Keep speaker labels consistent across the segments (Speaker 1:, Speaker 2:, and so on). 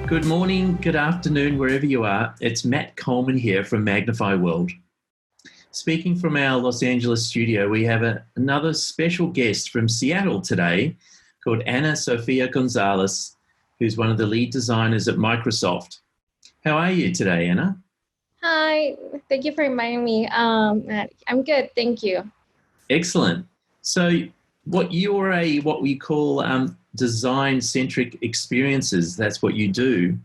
Speaker 1: Good morning, good afternoon, wherever you are. It's Matt Coleman here from Magnify World. Speaking from our Los Angeles studio, we have another special guest from Seattle today called Sofia Gonzalez, who's one of the lead designers at Microsoft. How are you today, Anna?
Speaker 2: Hi, thank you for inviting me. I'm good, thank you.
Speaker 1: Excellent. So what we call design-centric experiences. That's what you do.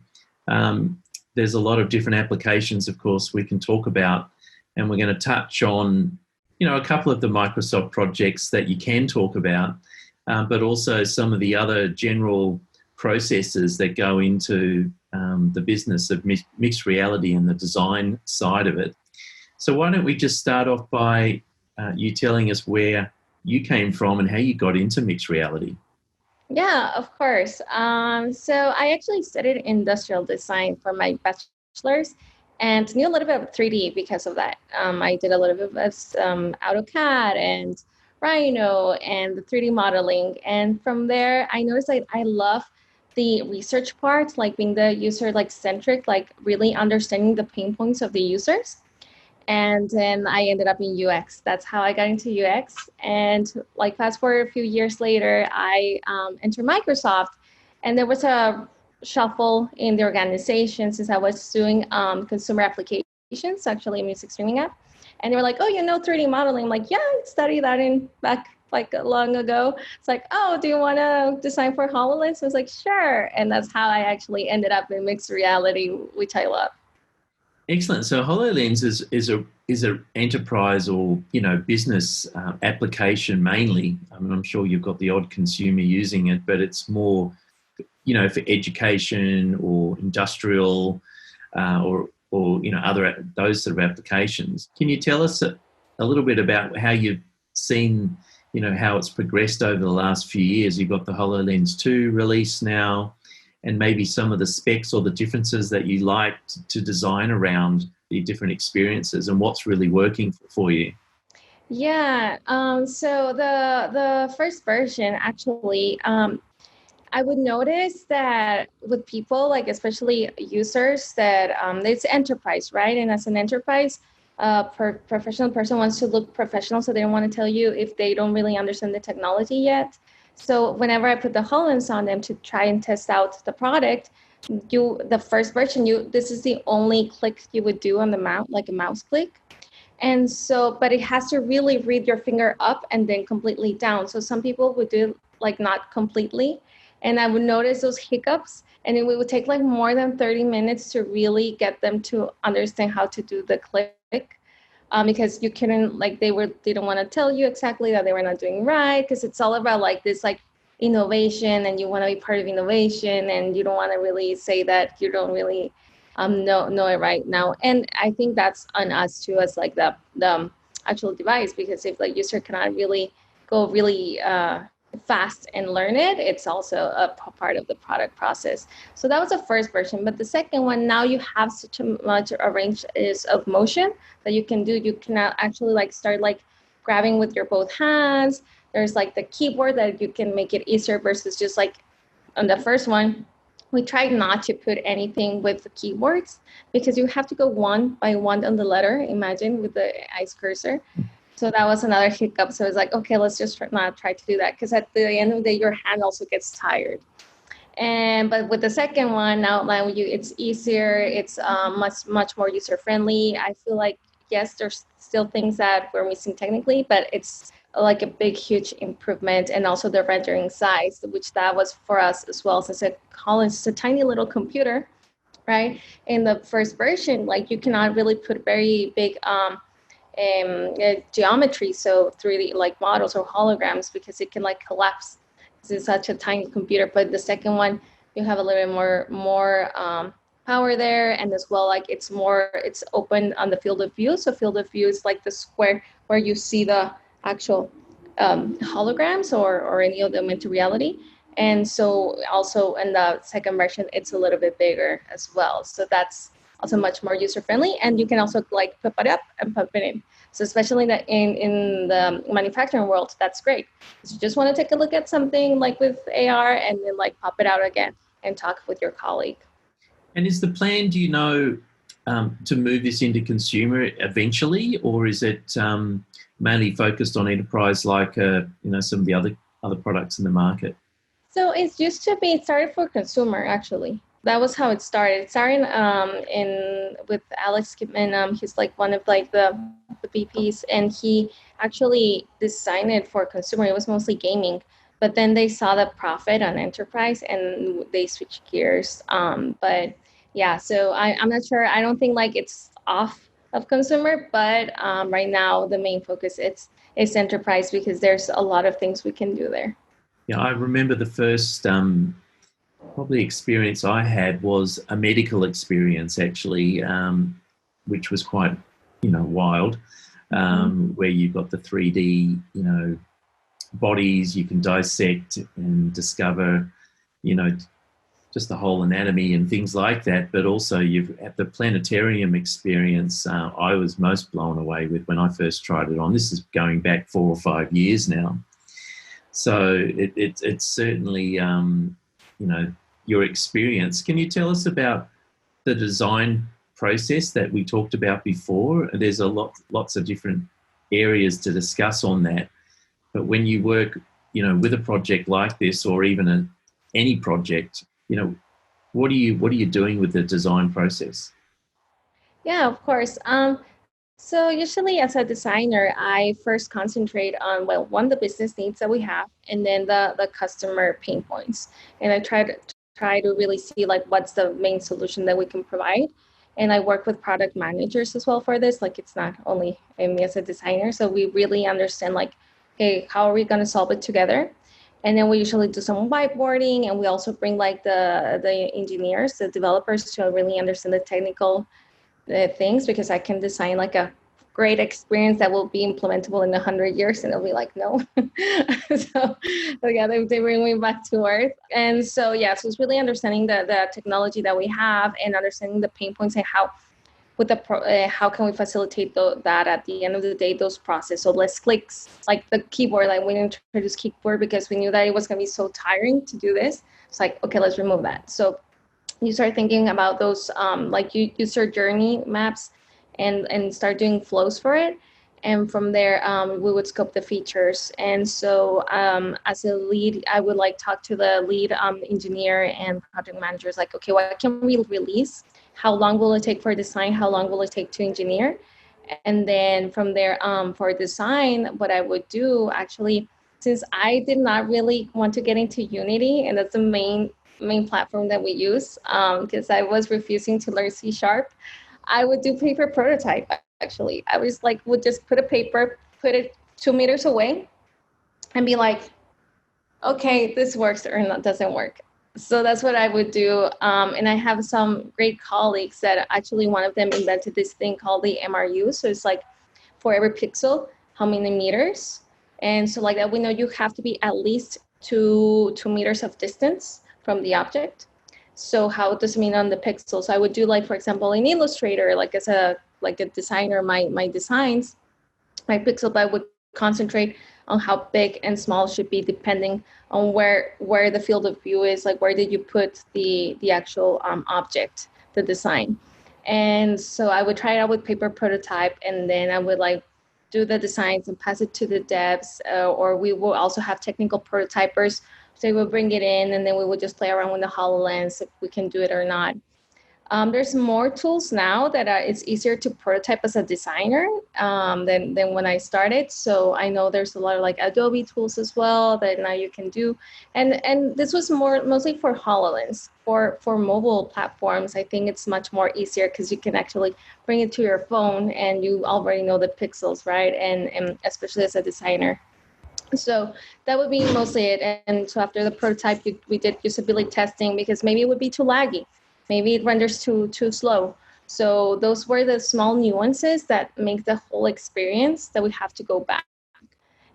Speaker 1: There's a lot of different applications, of course, we can talk about, and we're going to touch on, a couple of the Microsoft projects that you can talk about, but also some of the other general processes that go into the business of mixed reality and the design side of it. So why don't we just start off by you telling us where you came from and how you got into mixed reality?
Speaker 2: Yeah, of course. So I actually studied industrial design for my bachelor's and knew a little bit of 3D because of that. I did a little bit of AutoCAD and Rhino and the 3D modeling. And from there, I noticed that I love the research part, like being the user like centric, like really understanding the pain points of the users. And then I ended up in UX. That's how I got into UX. And like fast forward a few years later, I entered Microsoft, and there was a shuffle in the organization since I was doing consumer applications, actually a music streaming app. And they were like, "Oh, 3D modeling." I'm like, "Yeah, I studied that in back like long ago." It's like, "Oh, do you want to design for Hololens?" I was like, "Sure." And that's how I actually ended up in mixed reality, which I love.
Speaker 1: Excellent. So Hololens is a enterprise or business application mainly. I mean, I'm sure you've got the odd consumer using it, but it's more for education or industrial or other those sort of applications. Can you tell us a little bit about how you've seen how it's progressed over the last few years? You've got the HoloLens 2 release now, and maybe some of the specs or the differences that you like to design around the different experiences and what's really working for you.
Speaker 2: Yeah. So the first version actually, I would notice that with people, like especially users, that it's enterprise, right? And as an enterprise, professional person wants to look professional, so they don't want to tell you if they don't really understand the technology yet. So whenever I put the HoloLens on them to try and test out the product, the first version, this is the only click you would do on the mouse, like a mouse click. And so, but it has to really read your finger up and then completely down. So some people would do like not completely. And I would notice those hiccups, and it would take like more than 30 minutes to really get them to understand how to do the click. Because you couldn't, like they didn't want to tell you exactly that they were not doing right, because it's all about like this like innovation, and you want to be part of innovation, and you don't want to really say that you don't really know it right now. And I think that's on us too, as like the actual device, because if like user cannot really go really fast and learn it, it's also a part of the product process. So that was the first version. But the second one, now you have such a much a range of motion that you can do. You can actually like start like grabbing with your both hands. There's like the keyboard that you can make it easier versus just like on the first one, we tried not to put anything with the keyboards because you have to go one by one on the letter, imagine with the ice cursor. So that was another hiccup. So it's like, okay, let's just not try to do that, because at the end of the day, your hand also gets tired. But with the second one, now it's easier. It's much more user friendly. I feel like yes, there's still things that we're missing technically, but it's like a big, huge improvement. And also the rendering size, which that was for us as well, since Collins is a tiny little computer, right? In the first version, like you cannot really put very big geometry, so 3D like models or holograms, because it can like collapse. It's such a tiny computer. But the second one, you have a little bit more power there, and as well like it's open on the field of view. So field of view is like the square where you see the actual holograms or any of them into reality. And so also in the second version, it's a little bit bigger as well. So that's also much more user friendly, and you can also like pop it up and pop it in. So especially that in the manufacturing world, that's great. So you just want to take a look at something like with AR and then like pop it out again and talk with your colleague.
Speaker 1: And is the plan, do you know, to move this into consumer eventually, or is it mainly focused on enterprise like some of the other products in the market?
Speaker 2: So it used to be, it started for consumer actually. That was how it started. It started in with Alex Kipman. He's like one of like the VPs, and he actually designed it for consumer. It was mostly gaming, but then they saw the profit on enterprise and they switched gears. But yeah, so I'm not sure. I don't think like it's off of consumer, but right now the main focus it's enterprise because there's a lot of things we can do there.
Speaker 1: Yeah, I remember the first probably experience I had was a medical experience actually, which was quite, wild, where you've got the 3D, bodies you can dissect and discover, you know, just the whole anatomy and things like that. But also you've at the planetarium experience, I was most blown away with when I first tried it on. This is going back 4 or 5 years now. So it's certainly, your experience. Can you tell us about the design process that we talked about before? There's lots of different areas to discuss on that. But when you work, with a project like this, or even any project, what are you doing with the design process?
Speaker 2: Yeah, of course. So usually as a designer, I first concentrate on, well, one, the business needs that we have, and then the customer pain points. And I try to really see like what's the main solution that we can provide. And I work with product managers as well for this. Like it's not only me as a designer. So we really understand like, okay, how are we going to solve it together? And then we usually do some whiteboarding, and we also bring like the engineers, the developers to really understand the technical things, because I can design like a great experience that will be implementable in 100 years, and they'll be like, no. So yeah, they bring me back to earth. And so, yeah, so it's really understanding the technology that we have and understanding the pain points and how with how can we facilitate that at the end of the day, those process. So less clicks, like the keyboard, like we introduced keyboard because we knew that it was going to be so tiring to do this. It's like, okay, let's remove that. So you start thinking about those like user journey maps and start doing flows for it. And from there, we would scope the features. And so as a lead, I would like talk to the lead engineer and project managers, like, okay, what can we release? How long will it take for design? How long will it take to engineer? And then from there, for design, what I would do actually, since I did not really want to get into Unity, and that's the main platform that we use, because I was refusing to learn C#, I would do paper prototype. Actually, I was like, would just put a paper, put it 2 meters away, and be like, okay, this works or not, doesn't work. So that's what I would do. And I have some great colleagues that actually one of them invented this thing called the MRU. So it's like for every pixel, how many meters? And so like that, we know you have to be at least 2 meters of distance from the object. So how does it mean on the pixels? I would do like, for example, in Illustrator, like as a designer, my designs, my pixel, I would concentrate on how big and small should be depending on where the field of view is, like where did you put the actual object, the design. And so I would try it out with paper prototype, and then I would like do the designs and pass it to the devs, or we will also have technical prototypers. So we will bring it in, and then we would just play around with the HoloLens if we can do it or not. There's more tools now that it's easier to prototype as a designer than when I started. So I know there's a lot of like Adobe tools as well that now you can do. And this was mostly for HoloLens. For mobile platforms, I think it's much more easier because you can actually bring it to your phone and you already know the pixels, right? And especially as a designer. So that would be mostly it. And so after the prototype, we did usability testing because maybe it would be too laggy. Maybe it renders too slow. So those were the small nuances that make the whole experience that we have to go back.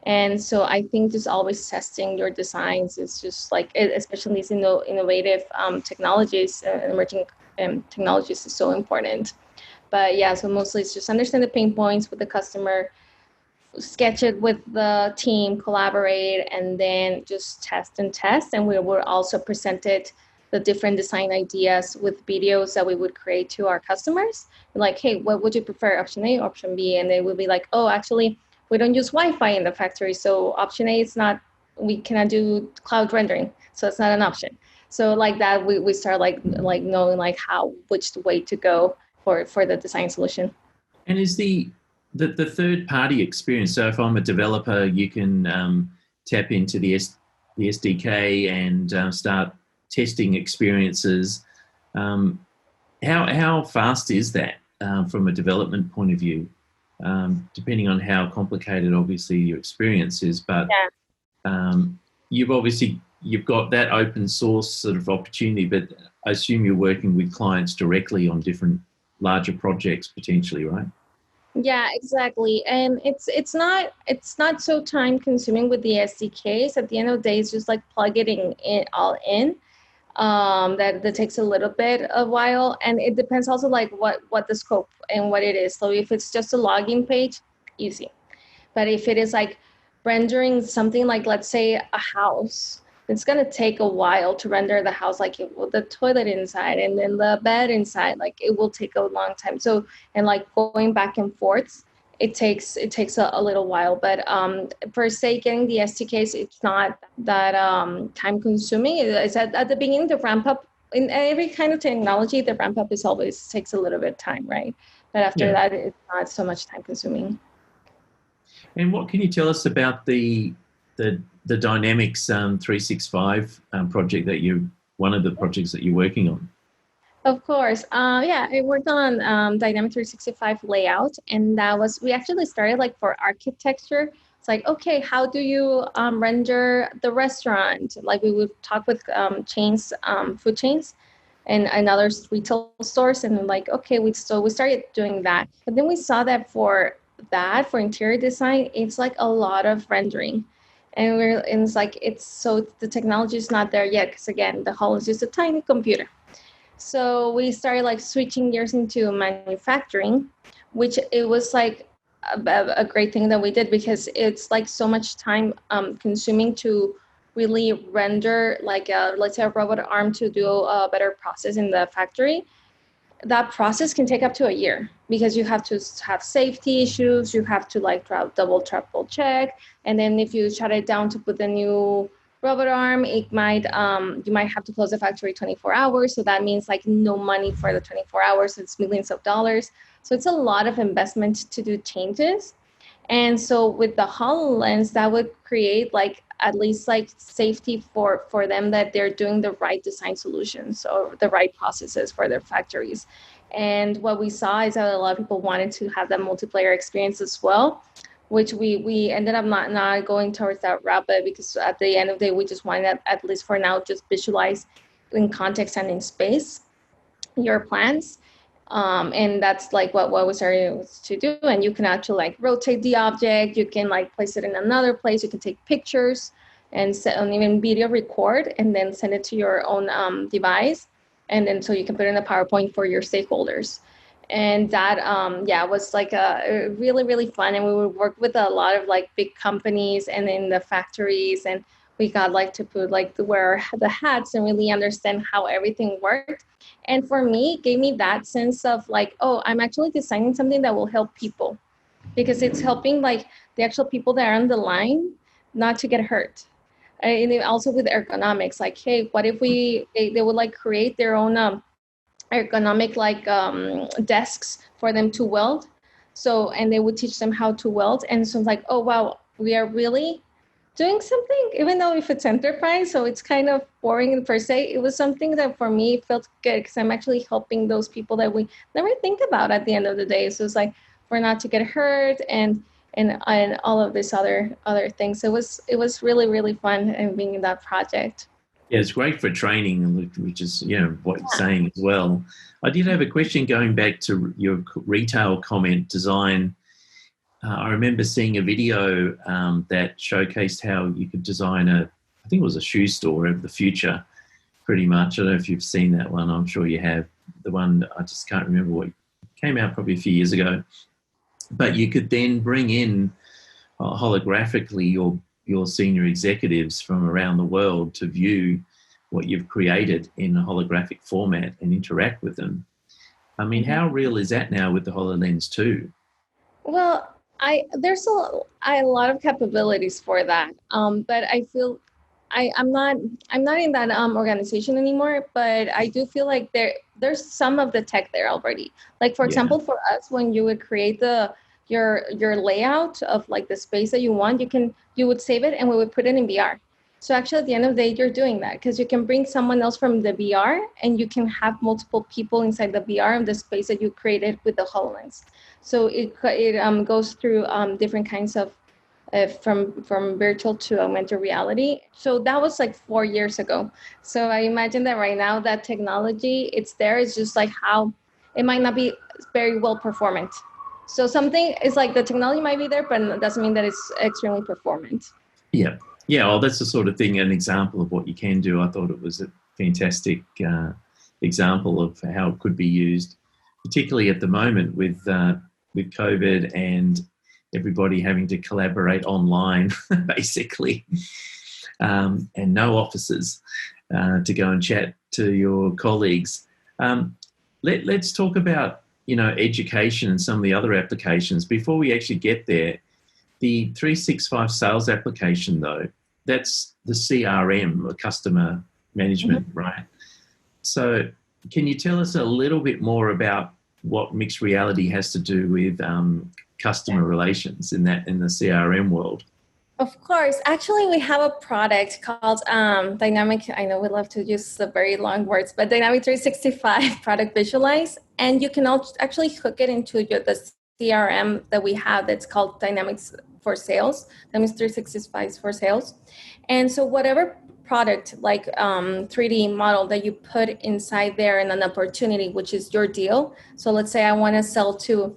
Speaker 2: And so I think just always testing your designs is just like, especially these innovative technologies, emerging technologies is so important. But yeah, so mostly it's just understand the pain points with the customer, sketch it with the team, collaborate, and then just test. And we will also present it the different design ideas with videos that we would create to our customers. Like, hey, what would you prefer, option A, option B? And they would be like, oh, actually, we don't use Wi-Fi in the factory, so option A is not, we cannot do cloud rendering, so it's not an option. So like that, we start like knowing like which way to go for the design solution.
Speaker 1: And is the third party experience, so if I'm a developer, you can tap into the SDK and start testing experiences. How fast is that from a development point of view? Depending on how complicated, obviously, your experience is, but you've got that open source sort of opportunity, but I assume you're working with clients directly on different larger projects potentially, right?
Speaker 2: Yeah, exactly. And it's not so time consuming with the SDKs. At the end of the day, it's just like plugging it all in. That takes a little bit of a while, and it depends also like what the scope and what it is. So if it's just a login page, easy. But if it is like rendering something like, let's say, a house, it's going to take a while to render the house, like the toilet inside and then the bed inside, like it will take a long time. So, and like going back and forth, it takes a little while. But per se, getting the SDKs, it's not that time consuming. It's at the beginning, the ramp up in every kind of technology, the ramp up is always takes a little bit of time, right? But after that, it's not so much time consuming.
Speaker 1: And what can you tell us about the Dynamics 365 project that one of the projects that you're working on?
Speaker 2: Of course. I worked on Dynamic 365 layout, and we actually started like for architecture. It's like, okay, how do you render the restaurant? Like we would talk with chains, food chains, and other retail stores, and like, okay, we started doing that. But then we saw that for interior design, it's like a lot of rendering. And the technology is not there yet, because again, the Hololens is just a tiny computer. So we started like switching gears into manufacturing, which it was like a great thing that we did, because it's like so much time consuming to really render like let's say a robot arm to do a better process in the factory. That process can take up to a year, because you have to have safety issues. You have to like double, triple check. And then if you shut it down to put the new robot arm, it might, you might have to close the factory 24 hours. So that means like no money for the 24 hours. It's millions of dollars. So it's a lot of investment to do changes. And so with the HoloLens, that would create like at least like safety for them, that they're doing the right design solutions or the right processes for their factories. And what we saw is that a lot of people wanted to have that multiplayer experience as well, which we ended up not going towards that route, but because at the end of the day, we just wanted that, at least for now, just visualize in context and in space your plans. And that's like what we started to do. And you can actually like rotate the object. You can like place it in another place. You can take pictures and even video record, and then send it to your own device. And then so you can put it in a PowerPoint for your stakeholders. And that, was like a really, really fun. And we would work with a lot of like big companies and in the factories. And we got like to put like wear the hats and really understand how everything worked. And for me, it gave me that sense of like, oh, I'm actually designing something that will help people, because it's helping like the actual people that are on the line not to get hurt. And also with ergonomics, like, hey, what if they would like create their own ergonomic like desks for them to weld. So, and they would teach them how to weld. And so it's like, oh, wow, we are really doing something, even though if it's enterprise, so it's kind of boring per se. It was something that for me felt good, because I'm actually helping those people that we never think about at the end of the day. So it's like for not to get hurt and all of these other things. It was really, really fun and being in that project.
Speaker 1: Yeah, it's great for training, which is, what you're saying as well. I did have a question going back to your retail comment, design. I remember seeing a video that showcased how you could design I think it was a shoe store of the future, pretty much. I don't know if you've seen that one. I'm sure you have. The one, I just can't remember what came out probably a few years ago. But you could then bring in holographically your senior executives from around the world to view what you've created in a holographic format and interact with them. I mean, how real is that now with the HoloLens 2?
Speaker 2: Well, there's a lot of capabilities for that. But I feel I'm not in that organization anymore. But I do feel like there's some of the tech there already. Like for example, for us, when you would create your layout of like the space that you want, you would save it and we would put it in VR. So actually, at the end of the day, you're doing that because you can bring someone else from the VR and you can have multiple people inside the VR of the space that you created with the HoloLens. So it goes through different kinds of from virtual to augmented reality. So that was like 4 years ago. So I imagine that right now that technology, it's there. It's just like how it might not be very well performant. So something is like the technology might be there, but it doesn't mean that it's extremely performant.
Speaker 1: Yeah. Yeah, well, that's the sort of thing, an example of what you can do. I thought it was a fantastic example of how it could be used, particularly at the moment with COVID and everybody having to collaborate online, basically, and no offices to go and chat to your colleagues. Let's talk about, education and some of the other applications. Before we actually get there, the 365 sales application, though, that's the CRM, or customer management, right? So can you tell us a little bit more about what mixed reality has to do with customer relations in the CRM world?
Speaker 2: Of course. Actually, we have a product called Dynamic. I know we love to use the very long words, but Dynamic 365 Product Visualize. And you can actually hook it into the CRM that we have that's called Dynamics for Sales. Dynamics 365 for Sales. And so whatever product like 3D model that you put inside there and an opportunity, which is your deal. So let's say I want to sell to,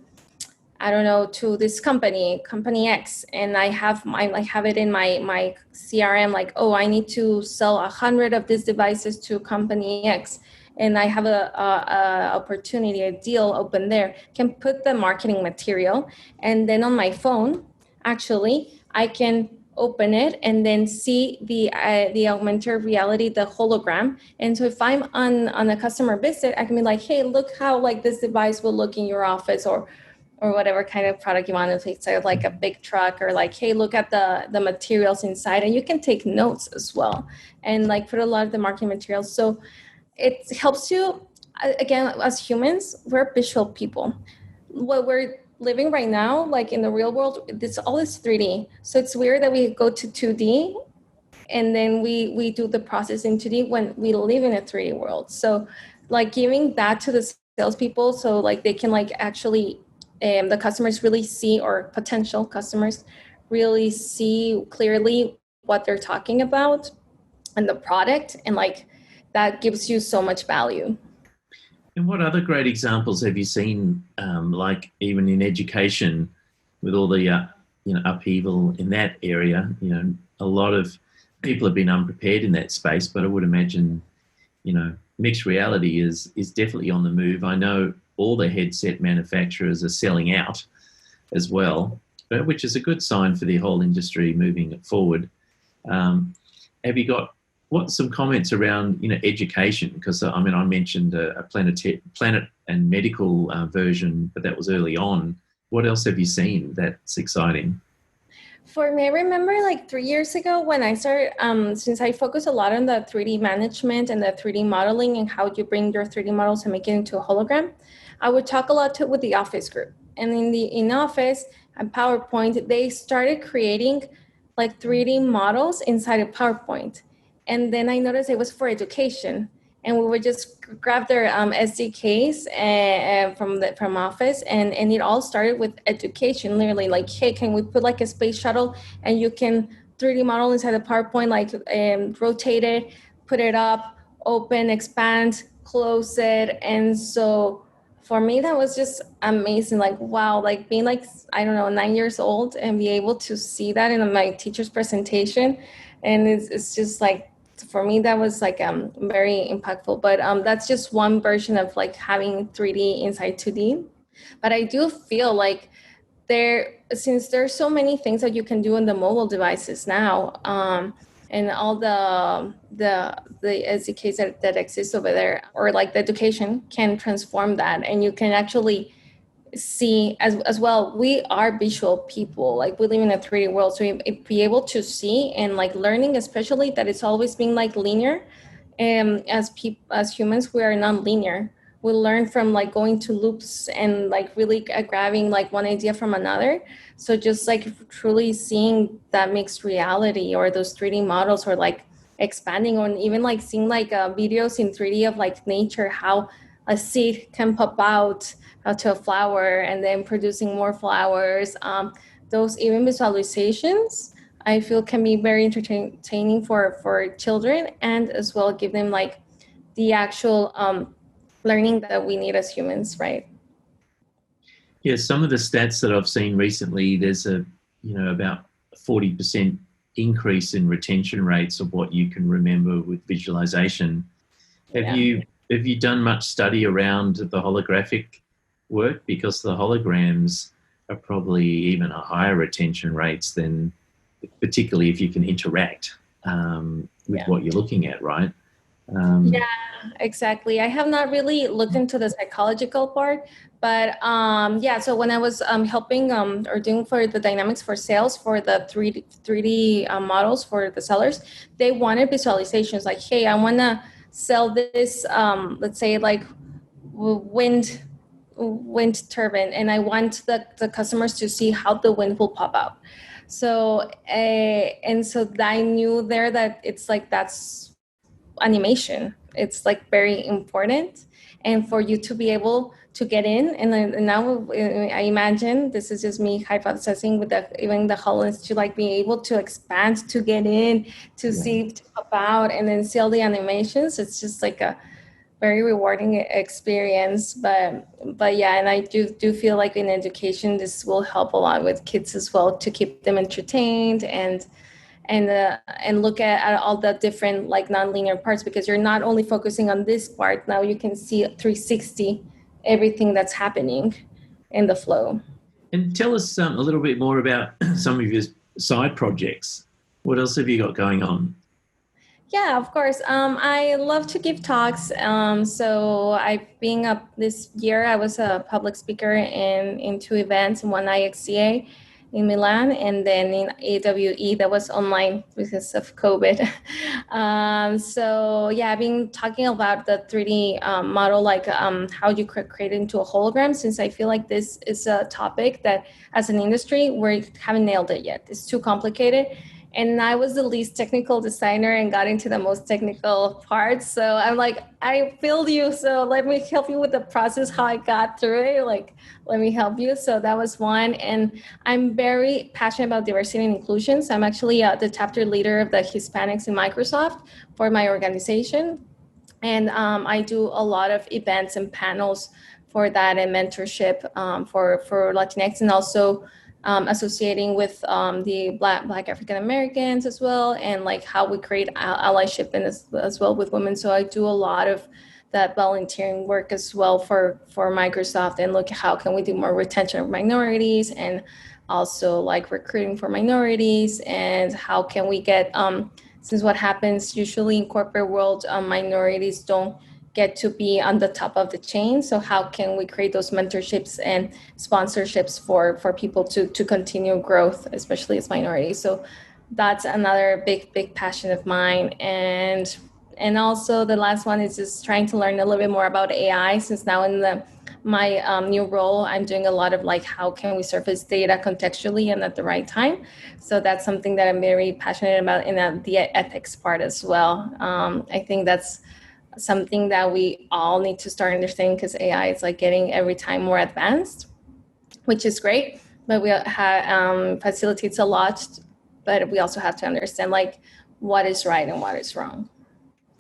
Speaker 2: I don't know, to this company X, and I have it in my CRM, like, oh, I need to sell 100 of these devices to company X, and I have a opportunity, a deal open there. Can put the marketing material, and then on my phone, actually, I can open it and then see the augmented reality, the hologram. And so if I'm on a customer visit, I can be like, hey, look how like this device will look in your office, or whatever kind of product you want to take, so like a big truck, or like, hey, look at the materials inside, and you can take notes as well, and like put a lot of the marketing materials. So it helps you, again, as humans, we're visual people. What we're living right now, like in the real world, it's all is 3D. So it's weird that we go to 2D and then we do the process in 2D when we live in a 3D world. So like giving that to the salespeople, so like they can like actually the customers really see, or potential customers really see clearly what they're talking about and the product, and like that gives you so much value.
Speaker 1: And what other great examples have you seen, like even in education, with all the upheaval in that area? A lot of people have been unprepared in that space, but I would imagine mixed reality is definitely on the move. I know all the headset manufacturers are selling out as well, which is a good sign for the whole industry moving forward. Have you got some comments around education? Because I mentioned a planet and medical version, but that was early on. What else have you seen that's exciting?
Speaker 2: For me, I remember like 3 years ago when I started, since I focus a lot on the 3D management and the 3D modeling and how you bring your 3D models and make it into a hologram, I would talk a lot with the Office group. And in Office and PowerPoint, they started creating like 3D models inside of PowerPoint. And then I noticed it was for education. And we would just grab their SDKs from Office, and it all started with education. Literally, like, hey, can we put like a space shuttle, and you can 3D model inside the PowerPoint, like rotate it, put it up, open, expand, close it. And so for me, that was just amazing. Like, wow, like being like, I don't know, 9 years old and be able to see that in my teacher's presentation. And it's just like, for me, that was like very impactful. But that's just one version of like having 3D inside 2D. But I do feel like since there's so many things that you can do on the mobile devices now, and all the SDKs that exist over there, or like the education can transform that, and you can actually see as well. We are visual people, like we live in a 3D world, so we be able to see, and like learning, especially that it's always been like linear. And as humans, we are non-linear. We learn from like going to loops and like really grabbing like one idea from another. So just like truly seeing that mixed reality, or those 3D models, or like expanding on even like seeing like videos in 3D of like nature, how a seed can pop out to a flower and then producing more flowers. Those even visualizations, I feel, can be very entertaining for children, and as well give them like the actual learning that we need as humans, right?
Speaker 1: Yeah, some of the stats that I've seen recently, there's about 40% increase in retention rates of what you can remember with visualization.
Speaker 2: Yeah.
Speaker 1: Have you done much study around the holographic work? Because the holograms are probably even a higher retention rates than, particularly if you can interact with what you're looking at, right?
Speaker 2: Yeah, exactly. I have not really looked into the psychological part, but yeah. So when I was helping or doing for the dynamics for sales for the 3D models for the sellers, they wanted visualizations. Like, hey, I want to sell this, let's say like wind turbine, and I want the customers to see how the wind will pop out. So and so I knew there that it's like that's animation. It's like very important, and for you to be able to get in, and now I imagine, this is just me hypothesizing, with even the Hololens, to like be able to expand, to get in, to see, to pop out, and then see all the animations. It's just like a very rewarding experience. But yeah, and I do feel like in education this will help a lot with kids as well, to keep them entertained, and look at all the different like nonlinear parts, because you're not only focusing on this part. Now you can see 360 everything that's happening in the flow.
Speaker 1: And tell us a little bit more about some of your side projects. What else have you got going on?
Speaker 2: Yeah, of course. I love to give talks. So I've been up this year. I was a public speaker in two events, one IXCA in Milan, and then in AWE that was online because of COVID. So yeah, I've been talking about the 3D model, like how you create it into a hologram, since I feel like this is a topic that as an industry we haven't nailed it yet. It's too complicated. And I was the least technical designer and got into the most technical parts. So I'm like, I feel you. So let me help you with the process, how I got through it. Like, let me help you. So that was one. And I'm very passionate about diversity and inclusion. So I'm actually the chapter leader of the Hispanics in Microsoft for my organization. And I do a lot of events and panels for that, and mentorship for Latinx, and also associating with the Black African Americans as well, and like how we create allyship as well with women. So I do a lot of that volunteering work as well for Microsoft, and look how can we do more retention of minorities, and also like recruiting for minorities, and how can we get since what happens usually in corporate world, minorities don't get to be on the top of the chain. So how can we create those mentorships and sponsorships for people to continue growth, especially as minorities? So that's another big passion of mine. And also the last one is just trying to learn a little bit more about AI, since now in my new role, I'm doing a lot of like, how can we surface data contextually and at the right time? So that's something that I'm very passionate about in the ethics part as well. I think that's something that we all need to start understanding, because AI is like getting every time more advanced, which is great, but we facilitates a lot, but we also have to understand like what is right and what is wrong.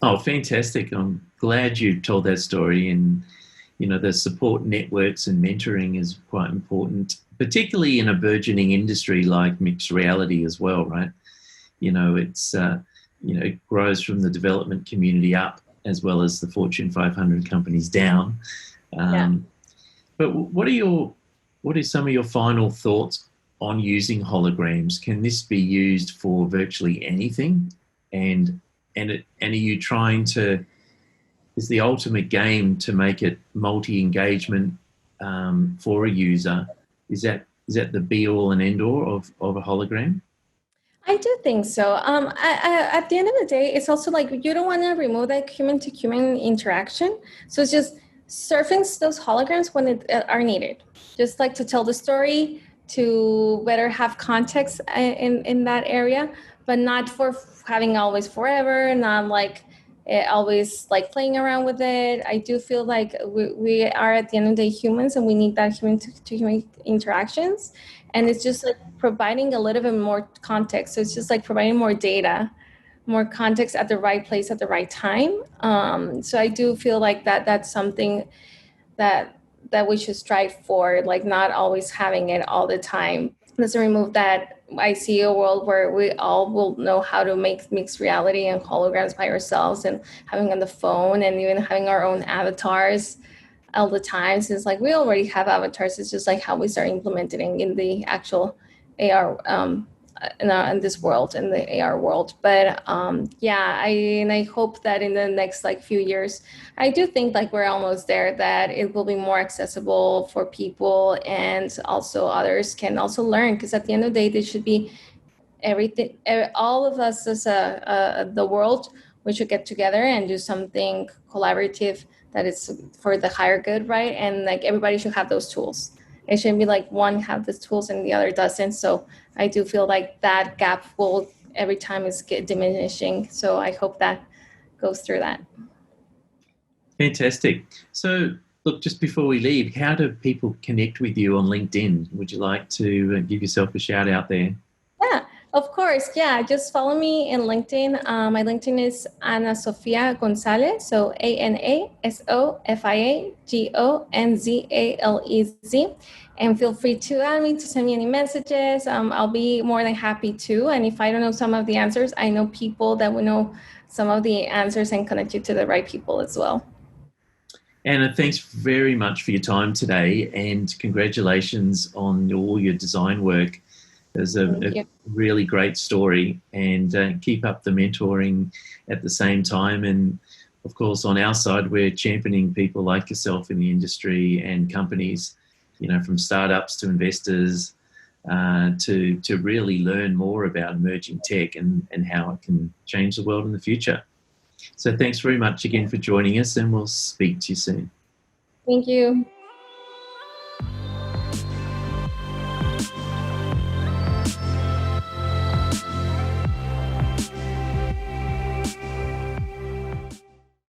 Speaker 1: Oh, fantastic. I'm glad you told that story. And, the support networks and mentoring is quite important, particularly in a burgeoning industry like mixed reality as well, right? It's, it grows from the development community up, as well as the Fortune 500 companies down. But what are some of your final thoughts on using holograms? Can this be used for virtually anything? and are you trying to, is the ultimate game to make it multi-engagement for a user? Is that the be all and end all of a hologram?
Speaker 2: I do think so. At the end of the day, it's also like you don't want to remove that human to human interaction. So it's just surfing those holograms when it are needed, just like to tell the story, to better have context in that area, but not for having always forever, not like always like playing around with it. I do feel like we are at the end of the day humans, and we need that human to human interactions. And it's just like providing a little bit more context. So it's just like providing more data, more context at the right place at the right time. So I do feel like that's something that we should strive for, like not always having it all the time. Doesn't remove that I see a world where we all will know how to make mixed reality and holograms by ourselves, and having on the phone, and even having our own avatars all the time. So it's like we already have avatars. It's just like how we start implementing in the actual AR in this world, in the AR world. But I hope that in the next like few years, I do think like we're almost there, that it will be more accessible for people, and also others can also learn, because at the end of the day, this should be everything. All of us as the world, we should get together and do something collaborative that is for the higher good, right? And like everybody should have those tools. It shouldn't be like one have the tools and the other doesn't. So I do feel like that gap will every time is diminishing. So I hope that goes through that.
Speaker 1: Fantastic. So look, just before we leave, how do people connect with you on LinkedIn? Would you like to give yourself a shout out there?
Speaker 2: Yeah, of course. Yeah, just follow me in LinkedIn. My LinkedIn is Ana Sofia Gonzalez. So AnaSofiaGonzalez. And feel free to add me, to send me any messages. I'll be more than happy to. And if I don't know some of the answers, I know people that will know some of the answers and connect you to the right people as well.
Speaker 1: Anna, thanks very much for your time today, and congratulations on all your design work. There's a really great story, and keep up the mentoring at the same time. And of course, on our side, we're championing people like yourself in the industry and companies, you know, from startups to investors, to really learn more about emerging tech and how it can change the world in the future. So thanks very much again for joining us, and we'll speak to you soon.
Speaker 2: Thank you.